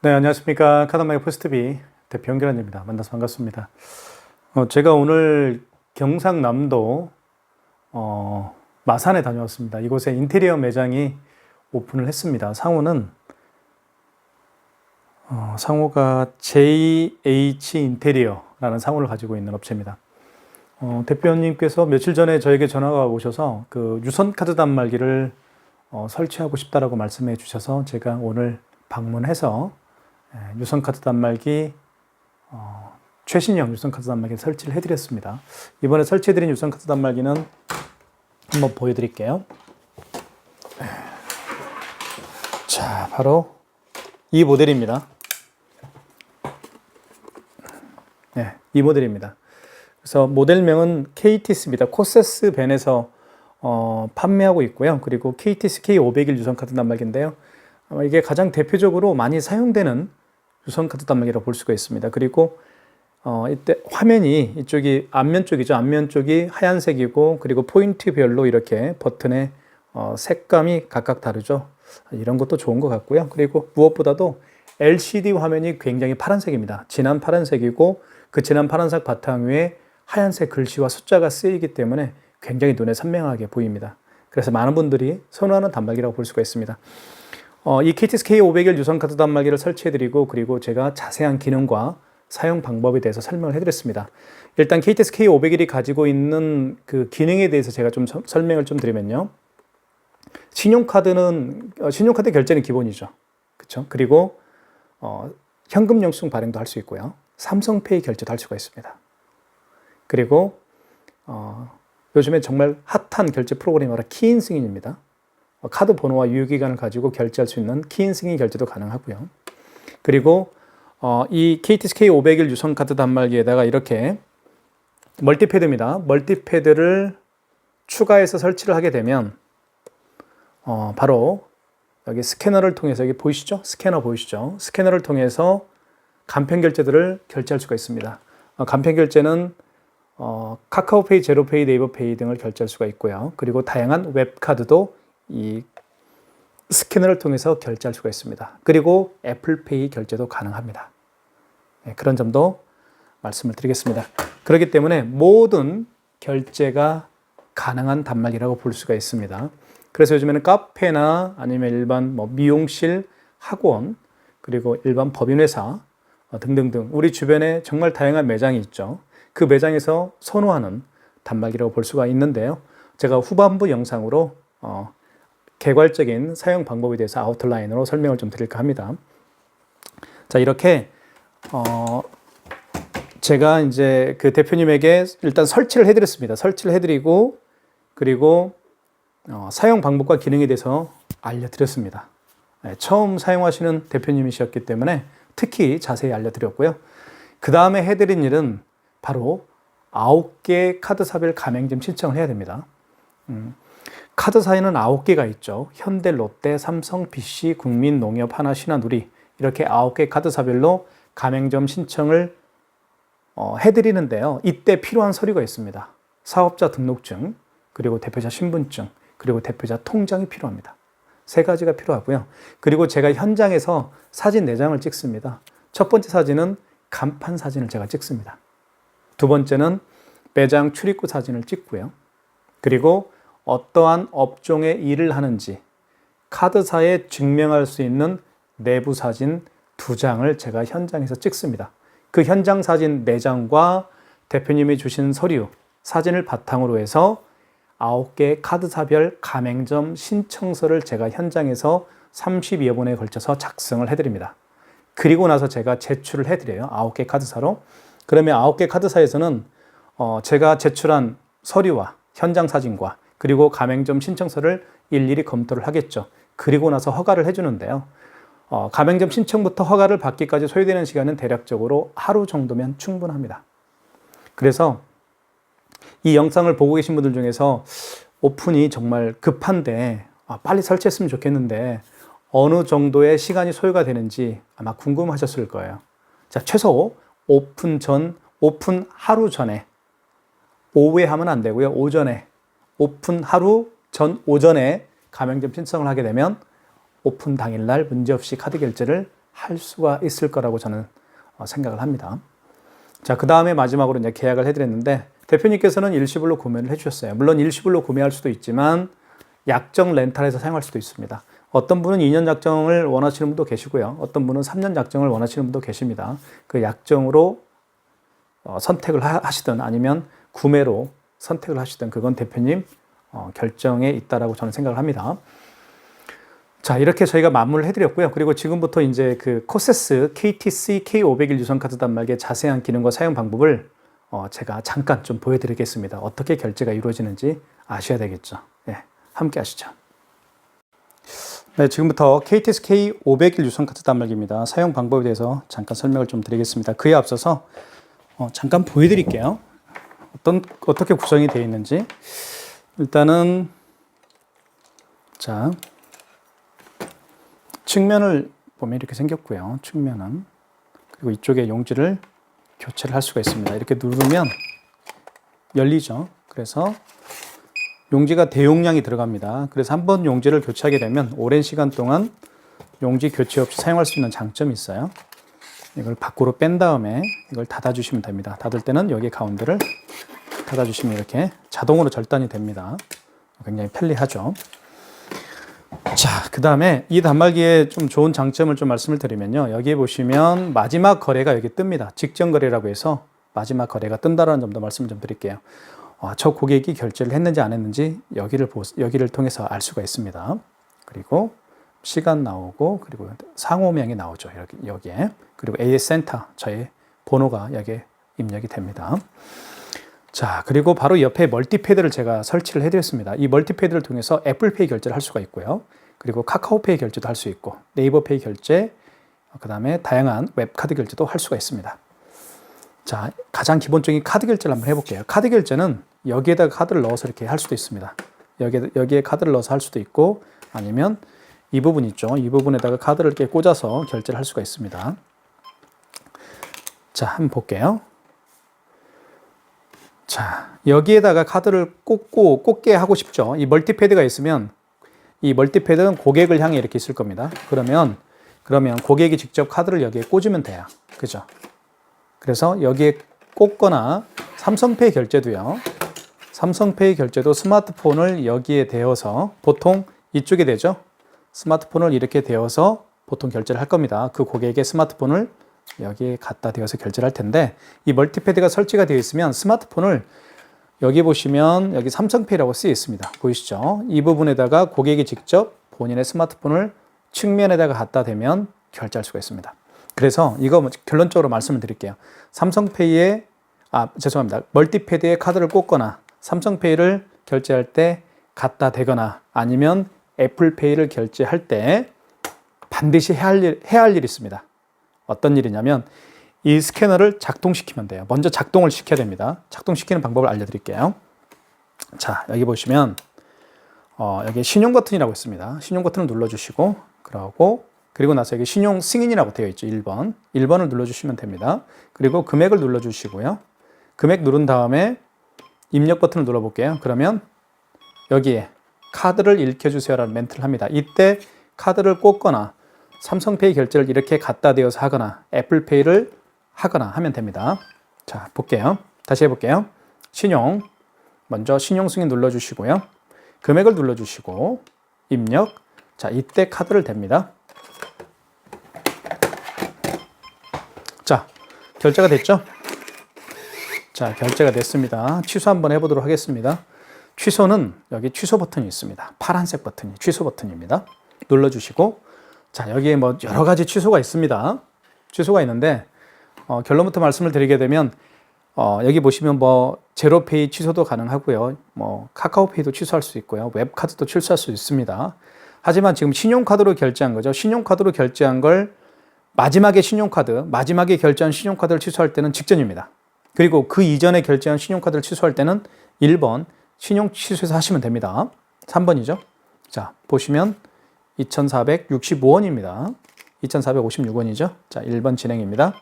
네, 안녕하십니까. 카드마이 포스트비 대표 연결원입니다. 만나서 반갑습니다. 제가 오늘 경상남도 마산에 다녀왔습니다. 이곳에 인테리어 매장이 오픈을 했습니다. 상호가 JH 인테리어라는 상호를 가지고 있는 업체입니다. 대표님께서 며칠 전에 저에게 전화가 오셔서 그 유선 카드 단말기를 설치하고 싶다라고 말씀해 주셔서 제가 오늘 방문해서 유선 카드 단말기 최신형 유선 카드 단말기를 설치를 해드렸습니다. 이번에 설치해드린 유선 카드 단말기는 한번 보여드릴게요. 자, 바로 이 모델입니다. 네, 이 모델입니다. 그래서 모델명은 KTS입니다. 코세스 벤에서 판매하고 있고요. 그리고 KTS K501 유선 카드 단말기인데요. 이게 가장 대표적으로 많이 사용되는 유선 카드 단말기라고 볼 수가 있습니다. 그리고 이때 화면이 이쪽이 앞면 쪽이죠. 앞면 쪽이 하얀색이고 그리고 포인트별로 이렇게 버튼의 색감이 각각 다르죠. 이런 것도 좋은 것 같고요. 그리고 무엇보다도 LCD 화면이 굉장히 파란색입니다. 진한 파란색이고 그 진한 파란색 바탕 위에 하얀색 글씨와 숫자가 쓰이기 때문에 굉장히 눈에 선명하게 보입니다. 그래서 많은 분들이 선호하는 단말기라고 볼 수가 있습니다. 이 KTS K501 유선 카드 단말기를 설치해드리고 그리고 제가 자세한 기능과 사용 방법에 대해서 설명을 해드렸습니다. 일단 KTS K501이 가지고 있는 그 기능에 대해서 제가 좀 설명을 좀 드리면요. 신용카드 결제는 기본이죠. 그렇죠? 그리고 현금 영수증 발행도 할 수 있고요. 삼성페이 결제도 할 수가 있습니다. 그리고 요즘에 정말 핫한 결제 프로그램이 바로 키인 승인입니다. 카드 번호와 유효기간을 가지고 결제할 수 있는 키인 승인 결제도 가능하고요. 그리고 이 KTS K501 유선 카드 단말기에다가 이렇게 멀티패드입니다. 멀티패드를 추가해서 설치를 하게 되면 바로 여기 스캐너를 통해서 여기 보이시죠? 스캐너 보이시죠? 스캐너를 통해서 간편 결제들을 결제할 수가 있습니다. 간편 결제는 카카오페이, 제로페이, 네이버페이 등을 결제할 수가 있고요. 그리고 다양한 웹카드도 이 스캐너를 통해서 결제할 수가 있습니다. 그리고 애플페이 결제도 가능합니다. 네, 그런 점도 말씀을 드리겠습니다. 그렇기 때문에 모든 결제가 가능한 단말기라고 볼 수가 있습니다. 그래서 요즘에는 카페나 아니면 일반 미용실, 학원, 그리고 일반 법인회사 등등등 우리 주변에 정말 다양한 매장이 있죠. 그 매장에서 선호하는 단말기라고 볼 수가 있는데요. 제가 후반부 영상으로 개괄적인 사용 방법에 대해서 아웃라인으로 설명을 좀 드릴까 합니다. 자, 이렇게 제가 이제 그 대표님에게 일단 설치를 해드렸습니다. 설치를 해드리고 그리고 사용 방법과 기능에 대해서 알려드렸습니다. 네, 처음 사용하시는 대표님이셨기 때문에 특히 자세히 알려드렸고요. 그 다음에 해드린 일은 바로 9개 카드사별 가맹점 신청을 해야 됩니다. 카드사에는 9개가 있죠. 현대, 롯데, 삼성, BC, 국민, 농협, 하나, 신한, 우리 이렇게 9개 카드사별로 가맹점 신청을 해드리는데요. 이때 필요한 서류가 있습니다. 사업자 등록증, 그리고 대표자 신분증, 그리고 대표자 통장이 필요합니다. 3가지가 필요하고요. 그리고 제가 현장에서 사진 4장을 찍습니다. 첫 번째 사진은 간판 사진을 제가 찍습니다. 두 번째는 매장 출입구 사진을 찍고요. 그리고 어떠한 업종의 일을 하는지 카드사에 증명할 수 있는 내부 사진 2장을 제가 현장에서 찍습니다. 그 현장 사진 4장과 대표님이 주신 서류, 사진을 바탕으로 해서 9개 카드사별 가맹점 신청서를 제가 현장에서 32여 번에 걸쳐서 작성을 해드립니다. 그리고 나서 제가 제출을 해드려요. 9개 카드사로. 그러면 9개 카드사에서는 제가 제출한 서류와 현장 사진과 그리고 가맹점 신청서를 일일이 검토를 하겠죠. 그리고 나서 허가를 해주는데요. 가맹점 신청부터 허가를 받기까지 소요되는 시간은 대략적으로 하루 정도면 충분합니다. 그래서 이 영상을 보고 계신 분들 중에서 오픈이 정말 급한데 빨리 설치했으면 좋겠는데 어느 정도의 시간이 소요가 되는지 아마 궁금하셨을 거예요. 자, 최소 오픈 하루 전에, 오후에 하면 안 되고요. 오전에, 오픈 하루 오전에 가맹점 신청을 하게 되면 오픈 당일날 문제없이 카드 결제를 할 수가 있을 거라고 저는 생각을 합니다. 자, 그 다음에 마지막으로 이제 계약을 해드렸는데 대표님께서는 일시불로 구매를 해주셨어요. 물론 일시불로 구매할 수도 있지만 약정 렌탈해서 사용할 수도 있습니다. 어떤 분은 2년 약정을 원하시는 분도 계시고요. 어떤 분은 3년 약정을 원하시는 분도 계십니다. 그 약정으로 선택을 하시든 아니면 구매로 선택을 하시든 그건 대표님 결정에 있다라고 저는 생각을 합니다. 자, 이렇게 저희가 마무리를 해드렸고요. 그리고 지금부터 이제 그 코세스 KTC K501 유선카드 단말기의 자세한 기능과 사용 방법을 제가 잠깐 좀 보여드리겠습니다. 어떻게 결제가 이루어지는지 아셔야 되겠죠. 네, 함께 하시죠. 네, 지금부터 KTC K501 유선카드 단말기입니다. 사용 방법에 대해서 잠깐 설명을 좀 드리겠습니다. 그에 앞서서 잠깐 보여드릴게요. 어떻게 구성이 되어 있는지. 일단은 자, 측면을 보면 이렇게 생겼고요. 측면은. 그리고 이쪽에 용지를 교체를 할 수가 있습니다. 이렇게 누르면 열리죠. 그래서 용지가 대용량이 들어갑니다. 그래서 한번 용지를 교체하게 되면 오랜 시간 동안 용지 교체 없이 사용할 수 있는 장점이 있어요. 이걸 밖으로 뺀 다음에 이걸 닫아주시면 됩니다. 닫을 때는 여기 가운데를 닫아주시면 이렇게 자동으로 절단이 됩니다. 굉장히 편리하죠. 자, 그 다음에 이 단말기의 좀 좋은 장점을 좀 말씀을 드리면요. 여기에 보시면 마지막 거래가 여기 뜹니다. 직전 거래라고 해서 마지막 거래가 뜬다라는 점도 말씀을 좀 드릴게요. 저 고객이 결제를 했는지 안 했는지 여기를 통해서 알 수가 있습니다. 그리고 시간 나오고 그리고 상호명이 나오죠. 여기에. 그리고 AS 센터 저의 번호가 여기에 입력이 됩니다. 자, 그리고 바로 옆에 멀티패드를 제가 설치를 해드렸습니다. 이 멀티패드를 통해서 애플페이 결제를 할 수가 있고요. 그리고 카카오페이 결제도 할 수 있고 네이버페이 결제, 그 다음에 다양한 웹카드 결제도 할 수가 있습니다. 자, 가장 기본적인 카드 결제를 한번 해볼게요. 카드 결제는 여기에다가 카드를 넣어서 이렇게 할 수도 있습니다. 여기에 카드를 넣어서 할 수도 있고 아니면 이 부분 있죠. 이 부분에다가 카드를 이렇게 꽂아서 결제를 할 수가 있습니다. 자, 한번 볼게요. 자, 여기에다가 카드를 꽂게 하고 싶죠. 이 멀티패드가 있으면 이 멀티패드는 고객을 향해 이렇게 있을 겁니다. 그러면 고객이 직접 카드를 여기에 꽂으면 돼요. 그죠? 그래서 여기에 꽂거나 삼성페이 결제도요. 삼성페이 결제도 스마트폰을 여기에 대어서 보통 이쪽에 되죠. 스마트폰을 이렇게 대어서 보통 결제를 할 겁니다. 그 고객의 스마트폰을 여기에 갖다 대어서 결제를 할 텐데 이 멀티패드가 설치가 되어 있으면 스마트폰을 여기 보시면 여기 삼성페이라고 쓰여 있습니다. 보이시죠? 이 부분에다가 고객이 직접 본인의 스마트폰을 측면에다가 갖다 대면 결제할 수가 있습니다. 그래서 이거 결론적으로 말씀을 드릴게요. 삼성페이에 멀티패드에 카드를 꽂거나 삼성페이를 결제할 때 갖다 대거나 아니면 애플페이를 결제할 때 반드시 해야 할 일이 있습니다. 어떤 일이냐면 이 스캐너를 작동시키면 돼요. 먼저 작동을 시켜야 됩니다. 작동시키는 방법을 알려드릴게요. 자, 여기 보시면 여기 신용 버튼이라고 있습니다. 신용 버튼을 눌러주시고 그리고 나서 여기 신용 승인이라고 되어 있죠. 1번. 1번을 눌러주시면 됩니다. 그리고 금액을 눌러주시고요. 금액 누른 다음에 입력 버튼을 눌러볼게요. 그러면 여기에 카드를 읽혀주세요라는 멘트를 합니다. 이때 카드를 꽂거나 삼성페이 결제를 이렇게 갖다 대어서 하거나 애플페이를 하거나 하면 됩니다. 자, 볼게요. 다시 해볼게요. 먼저 신용 승인 눌러주시고요. 금액을 눌러주시고 입력. 자, 이때 카드를 댑니다. 자, 결제가 됐죠? 자, 결제가 됐습니다. 취소 한번 해보도록 하겠습니다. 취소는 여기 취소 버튼이 있습니다. 파란색 버튼이 취소 버튼입니다. 눌러주시고 자, 여기에 뭐 여러 가지 취소가 있습니다. 취소가 있는데 결론부터 말씀을 드리게 되면 여기 보시면 뭐 제로페이 취소도 가능하고요. 뭐 카카오페이도 취소할 수 있고요. 웹카드도 취소할 수 있습니다. 하지만 지금 신용카드로 결제한 거죠. 신용카드로 결제한 걸 마지막에 결제한 신용카드를 취소할 때는 직전입니다. 그리고 그 이전에 결제한 신용카드를 취소할 때는 1번 신용 취소해서 하시면 됩니다. 3번이죠. 자, 보시면 2,465원입니다. 2,456원이죠. 자, 1번 진행입니다.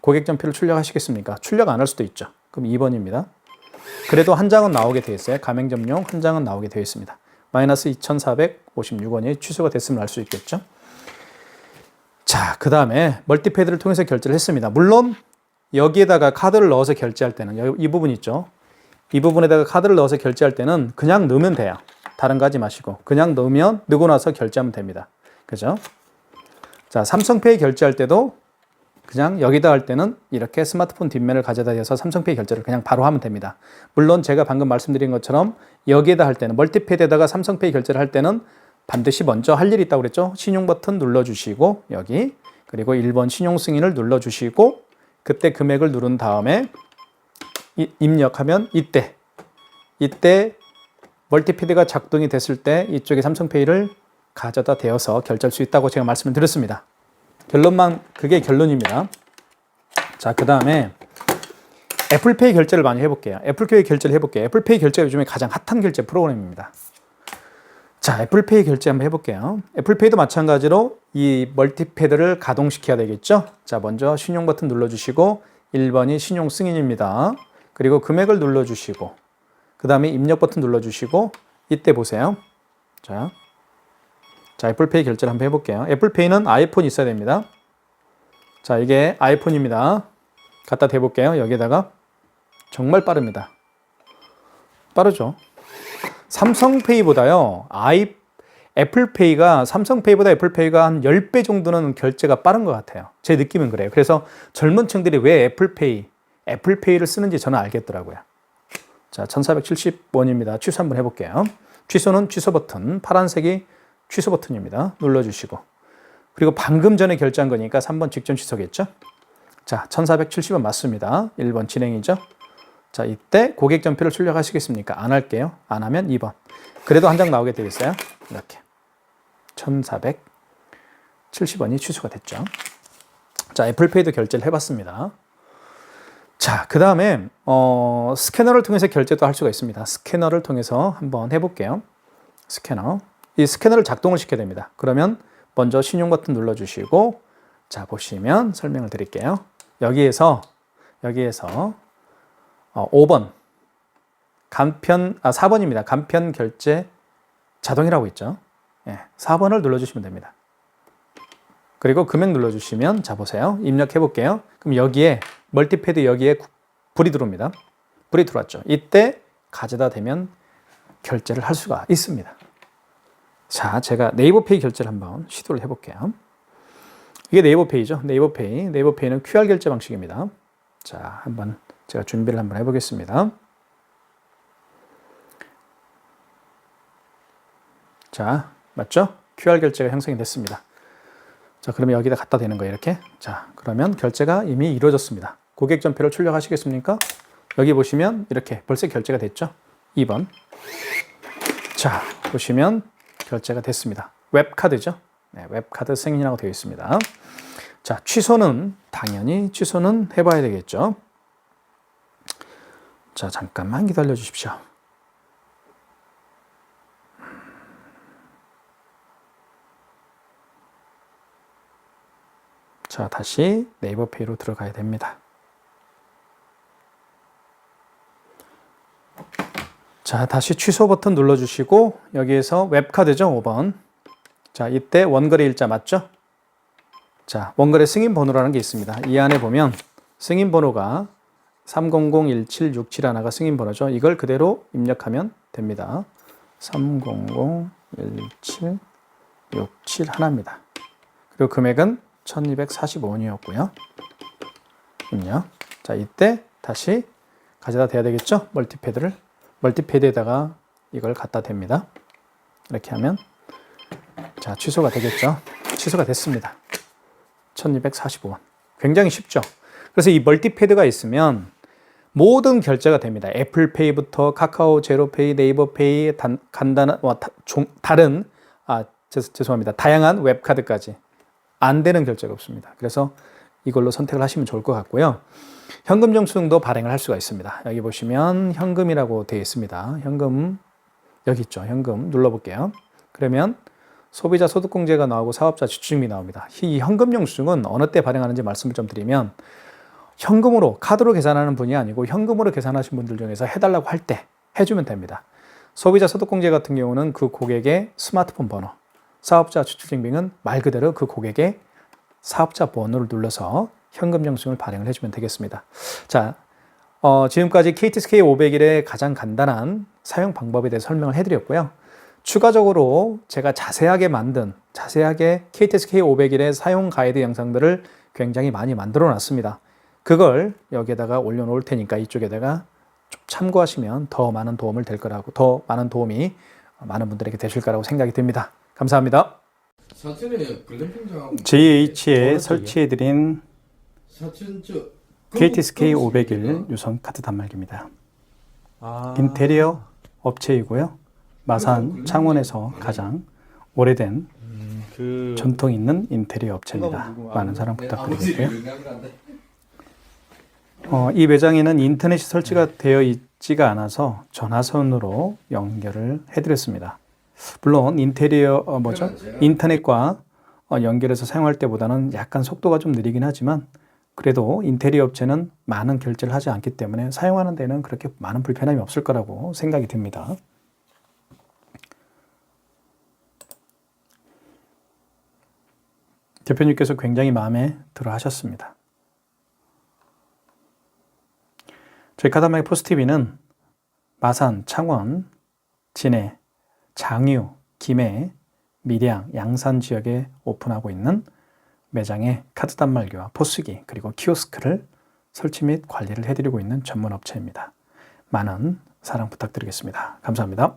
고객 전표를 출력하시겠습니까? 출력 안 할 수도 있죠. 그럼 2번입니다. 그래도 한 장은 나오게 되어 있어요. 가맹점용 한 장은 나오게 되어 있습니다. 마이너스 2,456원이 취소가 됐음을 알 수 있겠죠. 자, 그 다음에 멀티페이드를 통해서 결제를 했습니다. 물론 여기에다가 카드를 넣어서 결제할 때는 이 부분 있죠. 이 부분에다가 카드를 넣어서 결제할 때는 그냥 넣으면 돼요. 다른 거 하지 마시고 그냥 넣고 나서 결제하면 됩니다. 그죠? 자, 삼성페이 결제할 때도 그냥 여기다 할 때는 이렇게 스마트폰 뒷면을 가져다 대서 삼성페이 결제를 그냥 바로 하면 됩니다. 물론 제가 방금 말씀드린 것처럼 여기에다 할 때는 멀티페이드에다가 삼성페이 결제를 할 때는 반드시 먼저 할 일이 있다고 그랬죠. 신용 버튼 눌러주시고 여기 그리고 1번 신용 승인을 눌러주시고 그때 금액을 누른 다음에 입력하면 이때 멀티페이드가 작동이 됐을 때 이쪽에 삼성페이를 가져다 대어서 결제할 수 있다고 제가 말씀을 드렸습니다. 그게 결론입니다. 자, 그 다음에 애플페이 결제를 많이 해볼게요. 애플페이 결제를 해볼게요. 애플페이 결제가 요즘에 가장 핫한 결제 프로그램입니다. 자, 애플페이 결제 한번 해볼게요. 애플페이도 마찬가지로 이 멀티패드를 가동시켜야 되겠죠? 자, 먼저 신용 버튼 눌러주시고 1번이 신용 승인입니다. 그리고 금액을 눌러주시고 그 다음에 입력 버튼 눌러주시고 이때 보세요. 자, 애플페이 결제를 한번 해볼게요. 애플페이는 아이폰이 있어야 됩니다. 자, 이게 아이폰입니다. 갖다 대볼게요. 여기에다가 정말 빠릅니다. 빠르죠? 삼성페이보다요. 애플페이가 삼성페이보다 애플페이가 한 10배 정도는 결제가 빠른 것 같아요. 제 느낌은 그래요. 그래서 젊은 층들이 왜 애플페이를 쓰는지 저는 알겠더라고요. 자, 1470원입니다. 취소 한번 해볼게요. 취소는 취소 버튼, 파란색이 취소 버튼입니다. 눌러주시고 그리고 방금 전에 결제한 거니까 3번 직전 취소겠죠? 자, 1470원 맞습니다. 1번 진행이죠? 자, 이때 고객 전표를 출력하시겠습니까? 안 할게요. 안 하면 2번. 그래도 한 장 나오게 되겠어요? 이렇게. 1470원이 취소가 됐죠. 자, 애플페이도 결제를 해봤습니다. 자, 그 다음에 스캐너를 통해서 결제도 할 수가 있습니다. 스캐너를 통해서 한번 해볼게요. 스캐너. 이 스캐너를 작동을 시켜야 됩니다. 그러면 먼저 신용 버튼 눌러주시고 자, 보시면 설명을 드릴게요. 여기에서 5번 4번입니다. 간편 결제 자동이라고 있죠. 예, 4번을 눌러주시면 됩니다. 그리고 금액 눌러주시면 자, 보세요. 입력해 볼게요. 그럼 여기에 멀티패드 여기에 불이 들어옵니다. 불이 들어왔죠. 이때 가져다 대면 결제를 할 수가 있습니다. 자, 제가 네이버페이 결제를 한번 시도를 해볼게요. 이게 네이버페이죠. 네이버페이는 QR 결제 방식입니다. 자, 한번 제가 준비를 한번 해보겠습니다. 자, 맞죠? QR 결제가 형성이 됐습니다. 자, 그러면 여기다 갖다 대는 거예요, 이렇게. 자, 그러면 결제가 이미 이루어졌습니다. 고객 전표를 출력하시겠습니까? 여기 보시면 이렇게 벌써 결제가 됐죠? 2번. 자, 보시면 결제가 됐습니다. 웹카드죠? 네, 웹카드 승인이라고 되어 있습니다. 자, 당연히 취소는 해봐야 되겠죠? 자, 잠깐만 기다려 주십시오. 자, 다시 네이버페이로 들어가야 됩니다. 자, 다시 취소 버튼 눌러주시고 여기에서 웹카드죠, 5번. 자, 이때 원거래 일자 맞죠? 자, 원거래 승인 번호라는 게 있습니다. 이 안에 보면 승인 번호가 3001767 승인 번호죠. 이걸 그대로 입력하면 됩니다. 3001767입니다. 그리고 금액은 1245원이었고요. 입력. 자, 이때 다시 가져다 대야 되겠죠? 멀티패드에다가 이걸 갖다 댑니다. 이렇게 하면 자, 취소가 되겠죠? 취소가 됐습니다. 1245원. 굉장히 쉽죠? 그래서 이 멀티패드가 있으면 모든 결제가 됩니다. 애플페이부터 카카오 제로페이, 네이버페이, 다양한 웹카드까지 안 되는 결제가 없습니다. 그래서 이걸로 선택을 하시면 좋을 것 같고요. 현금 영수증도 발행을 할 수가 있습니다. 여기 보시면 현금이라고 되어 있습니다. 현금 여기 있죠. 현금 눌러볼게요. 그러면 소비자 소득공제가 나오고 사업자 지출증이 나옵니다. 이 현금 영수증은 어느 때 발행하는지 말씀을 좀 드리면 현금으로 카드로 계산하는 분이 아니고 현금으로 계산하신 분들 중에서 해달라고 할 때 해주면 됩니다. 소비자 소득공제 같은 경우는 그 고객의 스마트폰 번호, 사업자 지출증명은 말 그대로 그 고객의 사업자 번호를 눌러서 현금 영수증을 발행을 해주면 되겠습니다. 자, 지금까지 KTSK 500일의 가장 간단한 사용 방법에 대해 설명을 해드렸고요. 추가적으로 제가 자세하게 KTSK 500일의 사용 가이드 영상들을 굉장히 많이 만들어 놨습니다. 그걸 여기에다가 올려놓을 테니까 이쪽에다가 좀 참고하시면 더 많은 도움을 될 거라고, 더 많은 도움이 많은 분들에게 되실 거라고 생각이 듭니다. 감사합니다. 사천에 글램핑장 JH에 설치해드린 사천 KTSK 500일 유선 카드 단말기입니다. 인테리어 업체이고요. 마산 창원에서 가장 오래된 전통 있는 인테리어 업체입니다. 많은 사랑 부탁드리고요. 이 매장에는 인터넷이 설치가 되어 있지가 않아서 전화선으로 연결을 해드렸습니다. 물론 인터넷과 연결해서 사용할 때보다는 약간 속도가 좀 느리긴 하지만 그래도 인테리어 업체는 많은 결제를 하지 않기 때문에 사용하는 데는 그렇게 많은 불편함이 없을 거라고 생각이 듭니다. 대표님께서 굉장히 마음에 들어 하셨습니다. 저희 카드말기 포스TV는 마산, 창원, 진해, 장유, 김해, 밀양, 양산 지역에 오픈하고 있는 매장에 카드 단말기와 포스기 그리고 키오스크를 설치 및 관리를 해드리고 있는 전문 업체입니다. 많은 사랑 부탁드리겠습니다. 감사합니다.